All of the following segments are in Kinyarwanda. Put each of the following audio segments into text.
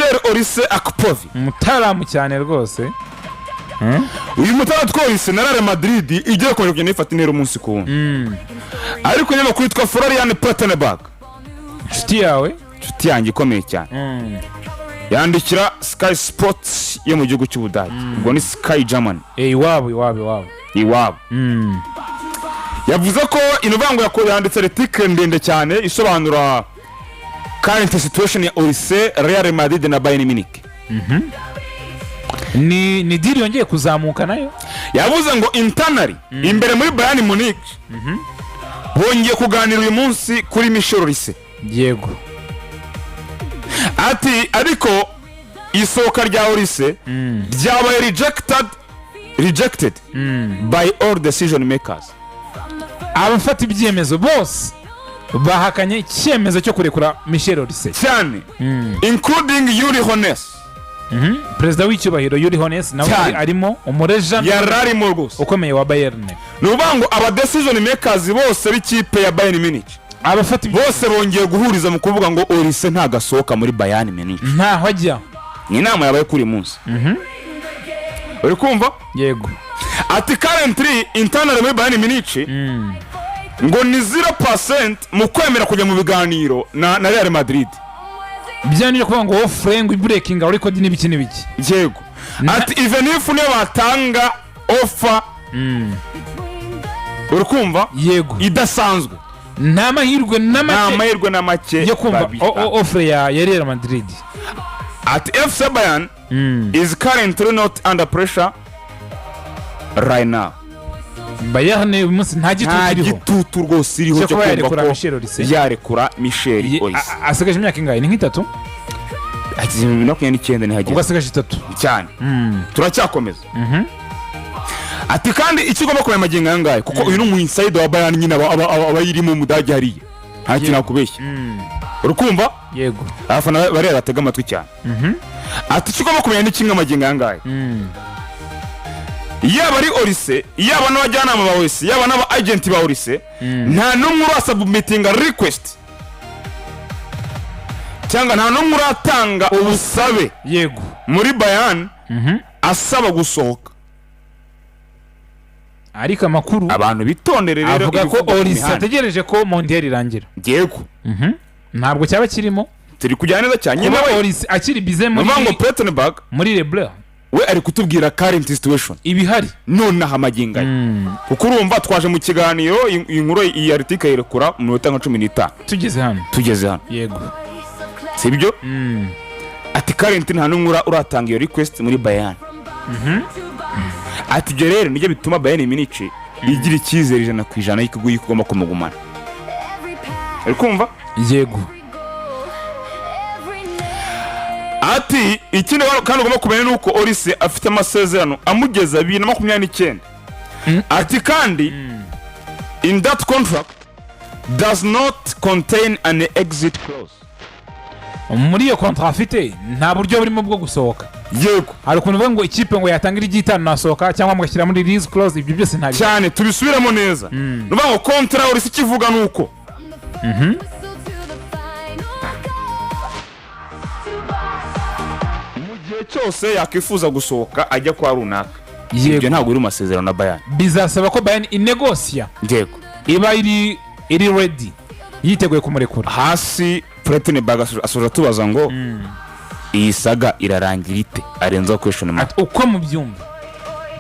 Michel Olise Akpovi mutaramu cyane rwose. uyu mutara twose na Real Madrid igiye kongera kugenda ifata intera umunsi ku wundi. Ariko nyuma kuri twa Florian Plettenberg inshuti yawe yanjye ikomeye cyane yandikira Sky Sports yo mu gihugu cy'Ubudage ubwo ni Sky German iwabo yavuze ko inobango yanditse article ndende cyane isobanura current situation ya Olise, Real Madrid na Bayern Munich. ni deal yongeye kuzamuka nayo. Yavuze ngo internally imbere muri Bayern Munich bongeye kuganira uyu munsi kuri Michel Olise. Yego. Ati ariko isoka rya Olise ryabaye rejected by all decision makers. Abafata ibyemezo bose bahakanye icyemezo cyo kurekura Michel Olise cyane including Yuri Hones. Perezida w'icyubahiro Yuri Hones nawe arimo umureja yararimo rwose ukomeye wa Bayern. Nubango aba decision makers bose b'ikipe ya Bayern Munich abafata bose bongeye guhuriza mu kuvuga ngo Olise ntagasohoka muri Bayern Munich. Ntaho ajya. Ni inama yabaye kuri munsi. Uri kumva? Yego. Ati currently internally muri Bayern Munich ngo ni 0% mu kwemera kujya mu biganiro na Real Madrid. Byanije kuvuga ngo offering breaking out record n'ibiki. Yego. Ati even if ne batanga offer uri kumva? Yego. Idasanzwe. Nta mahirwe na make yo kumva offer ya Real Madrid. At FC Bayern is currently not under pressure right now. Bayern uyu munsi nta gitutu rwose iriho cyo kumva ko yarekura Michel Olise. Asigaje imyaka ingahe? Ni nk'itatu? Ati 29 ni hageze. Ugasigaje 3 cyane. Turacyakomeza. Ati kandi ikigomba kumenya magingo yangaye kuko uyu ni inside wa Bayern nyine abayirimo Mudage hariya. Nta kintu akubeshya. Urukumva? Yego. Abafana barera batega amatwi cyane. Ati ikigomba kumenya ni kimwe magingo yangaye. Yaba ari Olise, yaba n'abajyanama ba Olise, yaba n'aba agent ba Olise, nta numwe urasubmitinga request cyangwa nta numwe uratanga ubusabe. Yego. Muri Bayern asaba gusohoka. Ariko amakuru abantu bitondere rero avuga ko Olise ategereje ko Mondial irangira. Yego. Ntabwo cyaba kirimo. Turi kujyana neza cyane. Nyuma Olise akiri bize muri Plettenberg muri Le Bleu. We ari kutubwira current situation ibihari none hamaginga kuko urumva twaje mu kiganiro inkuru iyi article yerekura mu minota 15 tugeze hano yego sibyo ati current nta numwe uratanga iyo request muri Bayern ati byo rero nijye bituma Bayern Munich igira icyizere 100% y'ikugu yikugomba kumugumana ari kumva yego. Ati ikindi kandi ugomba kumenya nuko Olise afite amasezerano amugeza 2029. Ati kandi in that contract does not contain an exit clause. Muri iyo contract afite nta buryo burimo bwo gusohoka. Yego. Hari ukuntu uvuga ngo ikipe ngo yatangira igitano nasohoka cyangwa mugashyira muri release clause ibyo byose nta cyane tubisubiramo neza. Nuvuga ngo contract Olise kivuga nuko cyose yakifuza gusohoka ajya kwa runaka. Ibyo ntabwo uri mu masezerano na Bayern. Bizasaba ko Bayern inegosia. Yego. Iba iri ready yiteguye kumurekura. Hasi Plettenberg asoje tubaza ngo iyi saga irarangira ite? Arenza question mark. Uko mu byumba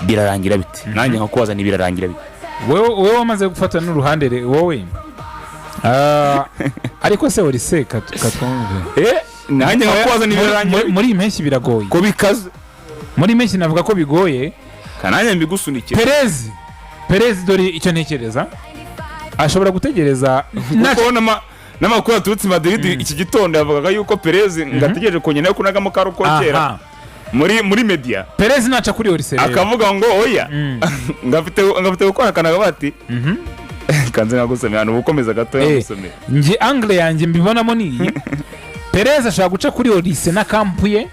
birarangira bite? Nanjye nko kubaza ni birarangira bite? Wewe wamaze gufata n'uruhande wowe. Ariko se Olise katwumve. Nanjye nkakubaza ni birarangira muri impeshyi biragoye ko bikaze. Muri impeshyi navuga ko bigoye kananye mbigusunikira. Perez dore icyo ntekereza ashobora gutegereza kuko n'amakuru aturutse Madrid iki gitondo yavugaga yuko Perez ngategereje kongera yo kunagamo karo kongera muri media. Perez naca kuri Olise akavuga ngo oya ngafite gukora kanaga bati kanze ngagusomera n'ubukomeza gato yagusomera nje angle yanjye mbibonamo ni Perez ashaka guca kuri Olise na kampu ye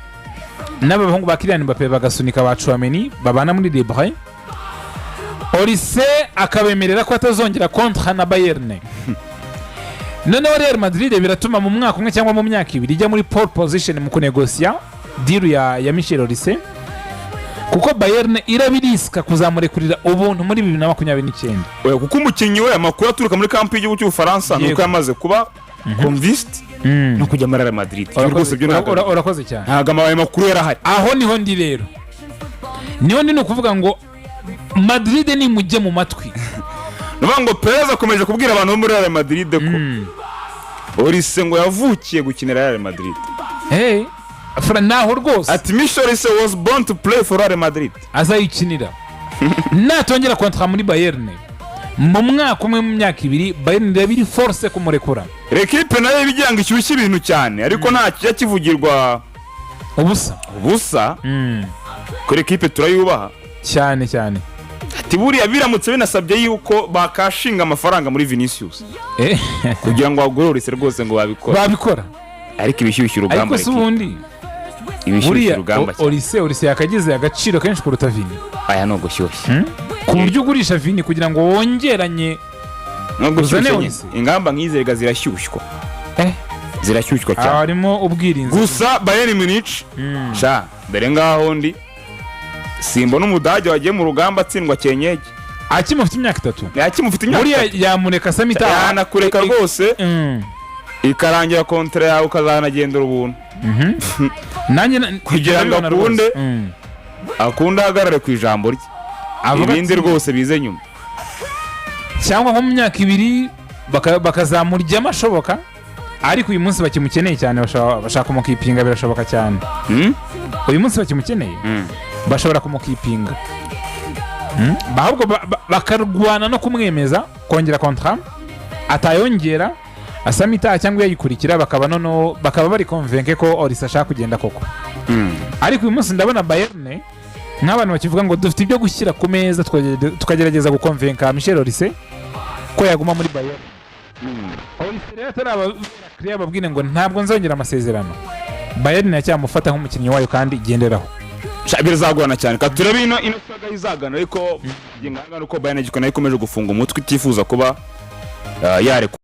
n'abahungu ba Kylian Mbappé bagasunika ba Chouameni babana muri Le Bleu. Olise akabemerera ko atazongera kontra na Bayern. noneho Real Madrid biratuma mu mwaka umwe cyangwa mu myaka ibiri ijya muri pole position mu kunegosia deal ya Michel Olise, kuko Bayern irabiriska kuzamurekurira ubuntu muri 2029. Oya, kuko umukinnyi we amakuru aturuka muri kampi y'igihugu cy'Ubufaransa nuko yamaze kuba convinced no kujya muri Real Madrid. Urakoze cyane. Ntago amabaye makuru yarahari. Aho niho ndi rero. Niho ndi no kuvuga ngo Madrid ni mujye mu matwi. Nuvuga ngo Perez akomeje kubwira abantu bo muri Real Madrid ko Olise ngo yavukiye gukinira Real Madrid. Naho rwose ati Michel Olise was born to play for Real Madrid. Azayikinira natongera contrat muri Bayern mu mwaka umwe mu myaka ibiri, Bayern irabiri force kumurekura. L'equipe nayo ibijyanga ishyushye ibintu cyane, ariko nta kijya kivugirwa ubusa. Ko l'equipe turayubaha cyane. Ati buriya biramutse binasabye yuko bakashinga amafaranga muri Vinicius kugira ngo agure Olise rwose ngo babikora. Ariko ibishyushye urugamba, ariko ubundi ibishyushye urugamba Olise yakagize agaciro kenshi kuruta Vini. Aya no gushyushye ku buryo ugurisha Vini kugira ngo wongeranye no gushyushye. Ingamba nk'izerega zirashyushywa zirashyushywa cyane, harimo ubwirinzi gusa. Bayern Munich sha mbere ngaho ndi Simba n'umudage wagiye mu rugamba atsindwa Kenyege akimufite imyaka 3. Buriya yamureka Samita yanakureka rwose ikarangira kontra yawe ukazanagendera ubuntu nanjye kugira ngo akunde ahagarare ku ijambo rye, ibindi rwose bize nyuma, cyangwa nko mu myaka 2 bakazamurya amashoboka. Ariko uyu munsi bakimukeneye cyane, bashaka kumukipinga, birashoboka cyane. Uyu munsi bakimukeneye bashobora kumukipinga, ahubwo bakarwana no kumwemeza kongera contrat, atayongera Samita cyangwa yayikurikira, bakaba bari convaincre ko Olise ashaka kugenda koko. Ariko uyu munsi ndabona Bayern nk'abantu bakivuga ngo dufite ibyo gushyira ku meza, tukagerageza gukonvenka Michel Olise ko yaguma muri Bayern. Olise rero atarabakiriya babwire ngo ntabwo nzongera amasezerano, Bayern yacyamufata nk'umukinnyi wayo kandi igenderaho. Birazagorana cyane, katurabe ino saga izagana, ariko ngangana uko Bayern igikona ikomeje gufunga umutwe itifuza kuba yarekura